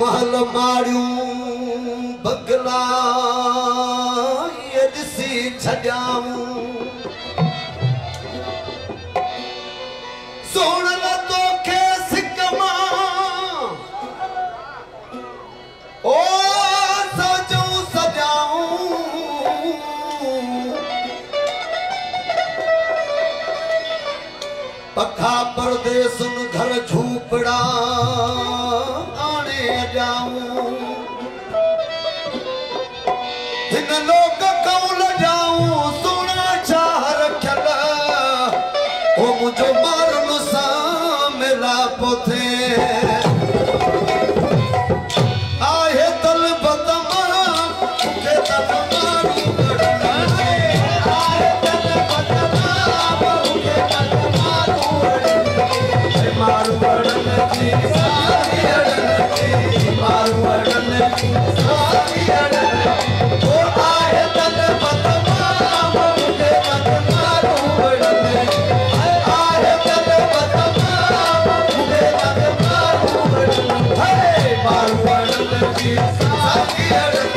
महल माड़ियूं बगला ये दिसी छॾियाऊं सोण तो के सिक मां ओ सजूं सजाऊं पखा परदेसन घर झूपड़ा आने जाऊं हिन लोक कौल जाऊं सोना चाह रखल ओ मुझो मारन सा मिला पोथे आहे तल बदमा के तब मारू आहे तल बदमा के तब मारू वड़न जी सारी अड़न मारू वड़न जी सारी अड़न ओ आहे तल बदमा के तब मारू वड़न आहे तल बदमा के तब मारू वड़न हे मारू वड़न जी सारी अड़न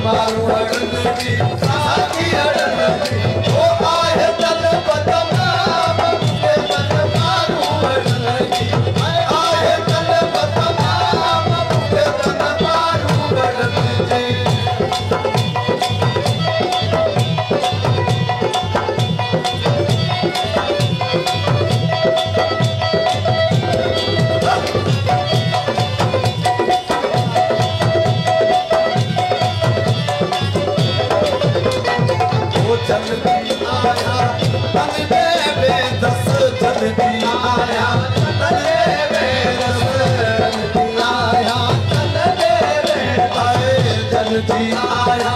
मारू वड़न जी सारी अड़न ओ आहे तल बदमा के तब मारू वड़न आहे तल बदमा के तब मारू वड़न जी जल्दी आया तन दे बेदस जल्दी आया तन दे बेदस जल्दी आया तन दे बेदस जल्दी आया